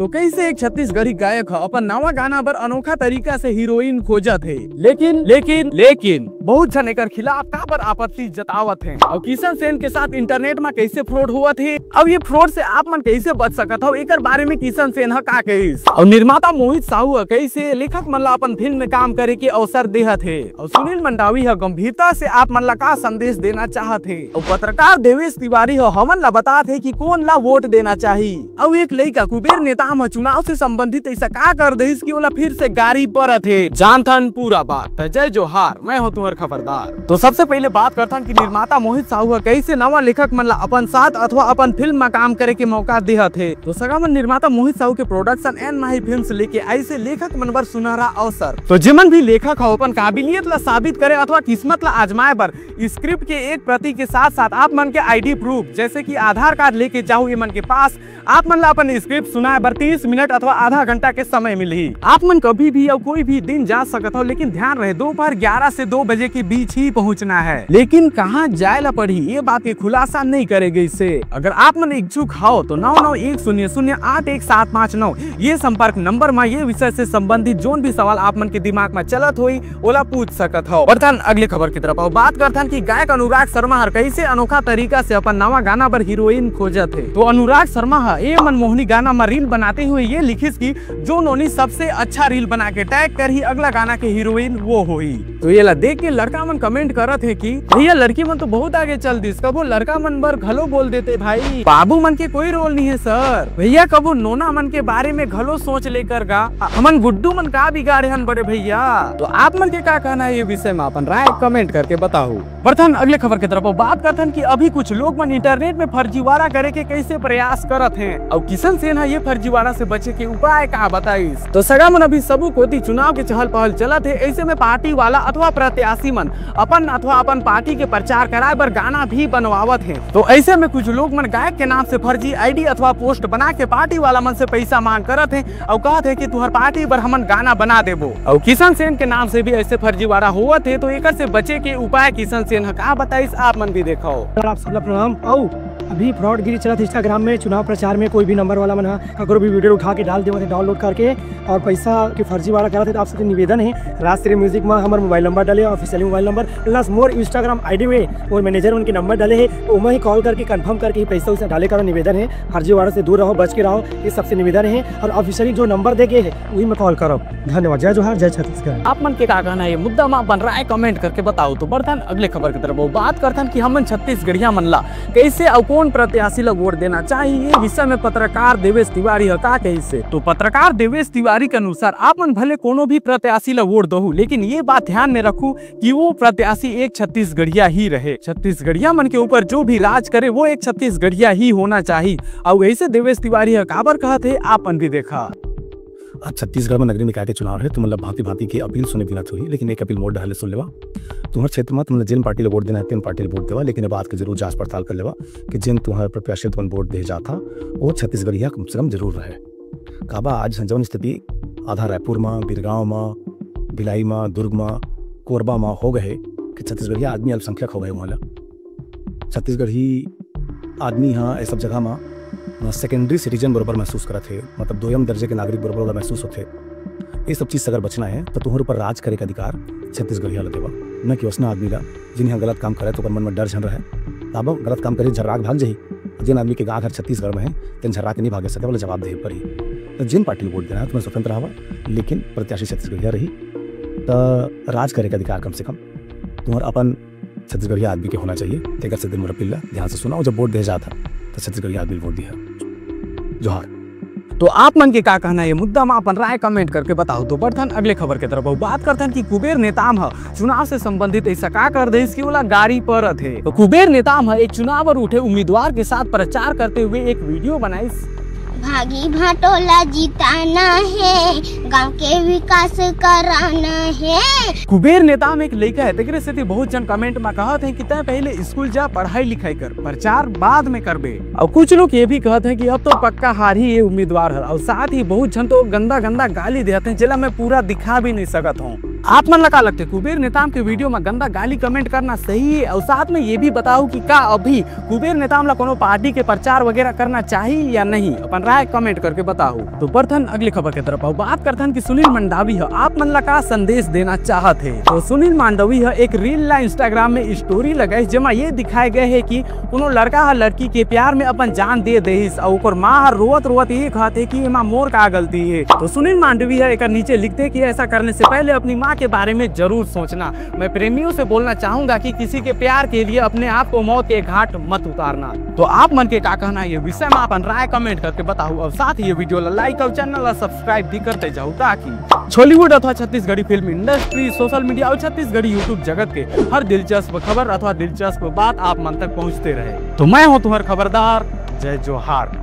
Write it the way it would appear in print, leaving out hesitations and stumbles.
तो कैसे एक छत्तीसगढ़ी गायक अपन नवा गाना पर अनोखा तरीका से हीरोइन खोजत है, लेकिन बहुत जन एकर खिलाफ का पर आपत्ति जतावत है। और किशन सेन के साथ इंटरनेट में कैसे फ्रॉड हुआ थे, अब ये फ्रॉड से आप मन कैसे बच सकत हो, एकर बारे में किशन सेन का कहिस। और निर्माता मोहित साहू कैसे लेखक मन ला अपन फिल्म में काम करे के अवसर देहत है। और सुनील मंडावी गंभीरता से आप मन ला का संदेश देना चाहत है। और पत्रकार देवेश तिवारी हमन ला बतात है कि कौन ला वोट देना चाहिए। और एक लड़का कुबेर नेता में चुनाव से संबंधित ऐसा का कर दे कि ओला फिर से गाड़ी परत है। जानथन पूरा बात, जय जोहार, मैं हूँ तुम्हार खबरदार। तो सबसे पहले बात करता कि निर्माता मोहित साहू कैसे नवा लेखक मन ला अपन साथ अथवा अपन फिल्म में काम करे के मौका देहत है। तो सगावन निर्माता मोहित साहू के प्रोडक्शन एन माही फिल्म्स लेके ऐसे लेखक मन पर सुनहरा अवसर। तो जिमन भी लेखक हो अपन काबिलियत ला साबित करे अथवा किस्मत ला आजमाए पर स्क्रिप्ट के एक प्रति के साथ साथ आप मन के आईडी प्रूफ जैसे कि आधार कार्ड लेके जाओ ये मन के पास, आप मन ला अपन स्क्रिप्ट सुनाए बर 30 मिनट अथवा आधा घंटा के समय मिली। आप मन कभी भी या कोई भी दिन जा सकते हो, लेकिन ध्यान रहे दोपहर 11 से 2 बजे के बीच ही पहुंचना है। लेकिन कहाँ जाए ला पड़ी ये बात के खुलासा नहीं करेगी। इससे अगर आप मन इच्छुक हो तो 9910081759 ये संपर्क नंबर में ये विषय से संबंधित जोन भी सवाल आप मन के दिमाग में चलत हुई ओला पूछ सकत हो। बर्तन अगले खबर की तरफ बात करथन कि गायक अनुराग शर्मा कैसे अनोखा तरीका से अपन नवा गाना पर हीरोइन खोजत है। तो अनुराग शर्मा ये मनमोहनी गाना में रील बनाते हुए ये लिखिस कि जो नोनी सबसे अच्छा रील बना के टैग कर ही अगला गाना के हीरोइन वो हुई। तो ये ला देख के लड़का मन कमेंट करत है कि भैया लड़की मन तो बहुत आगे चल दिस, कबो लड़का मन बर घलो बोल देते भाई, बाबू मन के कोई रोल नहीं है सर भैया, कबो नोना मन के बारे में घलो सोच लेकर गा हमन गुड्डू मन का बिगाड़े हन बड़े भैया। तो आप मन के क्या कहना है ये विषय में अपन राय कमेंट करके बताओ। बर्तन अगले खबर की तरफ बात करथन कि अभी कुछ लोग मन इंटरनेट में फर्जीवाड़ा करे के कैसे प्रयास करत हैं। और किशन सेन ये फर्जीवाड़ा से बचे के उपाय का बताइस। तो सगा मन अभी सबू कोती चुनाव के चहल पहल चलत है, ऐसे में पार्टी वाला अथवा प्रत्याशी मन अपन अथवा अपन पार्टी के प्रचार कराए बर गाना भी बनवावत है। तो ऐसे में कुछ लोग मन गायक के नाम से फर्जी आईडी अथवा पोस्ट बना के पार्टी वाला मन से पैसा मांग करत है और कहत है कि तुहर पार्टी पर हमन गाना बना देबो। और किशन सेन के नाम से भी ऐसे फर्जीवाड़ा हुआ थे। तो एकर से बचे के उपाय किशन सेन का बताइस, आप मन भी देखो। आप सब प्रणाम। अभी फ्रॉडगिरी चलत इंस्टाग्राम में चुनाव प्रचार में कोई भी नंबर वाला मन ककरो भी वीडियो उठा के डाल देवत है डाउनलोड करके और पैसा के फर्जीवाड़ा करत है। तो आप सबसे निवेदन है राष्ट्रीय म्यूजिक में हमारे मोबाइल नंबर डाले, ऑफिशियल मोबाइल नंबर प्लस मोर इंस्टाग्राम आईडी में और मैनेजर उनके नंबर डाले है, उन्हें ही कॉल करके कंफर्म करके ही पैसा उसे डाले करो। निवेदन है फर्जीवाड़ा से दूर रहो, बच के रहो, ये सबसे निवेदन है। और ऑफिशियली जो नंबर दे गए है वही में कॉल करो। धन्यवाद। जय जोहार, जय छत्तीसगढ़। आप मन के का कहना है मुद्दा में बन रहा है कमेंट करके बताओ। तो बर्तन अगले खबर की तरफ बात करथन कि हमन छत्तीसगढ़िया मन ला कैसे और कौन प्रत्याशी ला वोट देना चाहिए, ये विषय में पत्रकार देवेश तिवारी का कैसे। तो पत्रकार देवेश तिवारी के अनुसार आप मन भले कोनो भी प्रत्याशी ला वोट दो, लेकिन ये बात ध्यान में रखो कि वो प्रत्याशी एक छत्तीसगढ़िया ही रहे। छत्तीसगढ़िया मन के ऊपर जो भी राज करे वो एक छत्तीसगढ़िया ही होना चाहिए। और ऐसे देवेश तिवारी काबर कहते हैं, आप मन भी देखा। आज छत्तीसगढ़ में नगरीय निकाय के चुनाव है, तो मतलब भांति की अपील सुने बिना हुई, लेकिन एक अपील मोड डाले सुन लेवा। तुम्हारे क्षेत्र में तुमने जिन पार्टी वोट देना है तीन पार्टी वोट देवा, लेकिन बात के जरूर जांच पड़ताल कर लेवा कि जिन तुम्हारे प्रत्याशी तुम वोट दे जाता वो छत्तीसगढ़िया कम से कम जरूर रहे। काबा आज संजवन स्थिति आधा रायपुर में, बिरगांव में, भिलाई में, दुर्ग में, कोरबा में हो गए कि छत्तीसगढ़िया आदमी अल्पसंख्यक हो गए। वहाँ छत्तीसगढ़ी आदमी हाँ ये सब जगह में सेकेंडरी सिटीजन बराबर महसूस करते थे, मतलब दोयम दर्जे के नागरिक बराबर महसूस होते। ये सब चीज़ अगर बचना है तो तुम्हारे ऊपर राज करे का अधिकार छत्तीसगढ़िया लगेगा, न कि उसना आदमी ला जिन्हें गलत काम करे तो मन में डर झन रहे। तब गलत काम करे झर्राक भाग जाही, जिन आदमी के गाँव घर छत्तीसगढ़ में है तेन झर्रा के नहीं भागे सके वाला जवाब दे पड़ी। तो जिन पार्टी वोट देना है तुम्हें स्वतंत्र हवा, लेकिन प्रत्याशी छत्तीसगढ़िया रही तो राज करे का अधिकार कम से कम तुम्हारा अपन छत्तीसगढ़िया आदमी के होना चाहिए। तेकर से दिन मेरा पिल्ला ध्यान से सुना, जब वोट दे जाता तो छत्तीसगढ़िया आदमी वोट दिया। जोहार। तो आप मन के का कहना है मुद्दा में अपन राय कमेंट करके बताओ। तो बढ़थन अगले खबर के तरफ बात करथन कि कुबेर नेताम चुनाव से संबंधित ऐसा का कर दे इसकी वाला गाड़ी पर थे। तो कुबेर नेताम एक चुनाव पर उठे उम्मीदवार के साथ प्रचार करते हुए एक वीडियो बनाई। भागी भाटोला जिताना है, गांव के विकास कराना है। कुबेर नेता में एक लड़का है, तेरे से बहुत जन कमेंट में कहते हैं कि तय पहले स्कूल जा, पढ़ाई लिखाई कर, प्रचार बाद में करबे। और कुछ लोग ये भी कहते हैं कि अब तो पक्का हार ही ये उम्मीदवार है। और साथ ही बहुत जन तो गंदा गाली देते हैं, जिला मैं पूरा दिखा भी नहीं सकता हूँ। आप मन लगा लगते कुबेर नेताम के वीडियो में गंदा गाली कमेंट करना सही है, और साथ में ये भी बताओ कि का अभी कुबेर नेताम ला कोनो पार्टी के प्रचार वगैरह करना चाहिए या नहीं, अपन राय कमेंट करके बताओ। तो बर्तन अगली खबर की तरफ आओ। बात करथन कि सुनील मंडावी है आप मन ला का संदेश देना चाहत है। तो सुनील मंडावी है एक रील ला इंस्टाग्राम में स्टोरी लगाई जेमा ये दिखाए गए है कि कोनो लड़का है लड़की के प्यार में अपन जान दे देहिस और ओकर माँ रोवत रोवत ये कहते कि एमा मोर का गलती है। तो सुनील मंडावी है एक नीचे लिखते कि ऐसा करने से पहले अपनी माँ के बारे में जरूर सोचना। मैं प्रेमियों से बोलना चाहूंगा कि किसी के प्यार के लिए अपने आप को मौत के घाट मत उतारना। तो आप मन के का कहना ये विषय में अपन राय कमेंट करके बताओ, और साथ ही ये वीडियो ला लाइक और चैनल ला सब्सक्राइब भी करते जाओ ताकि बॉलीवुड अथवा Chhattisgarhi film industry, social media और छत्तीसगढ़ी यूट्यूब जगत के हर दिलचस्प खबर अथवा दिलचस्प बात आप मन तक पहुंचते रहे। तो मैं हूं तुम्हारा खबरदार, जय जोहार।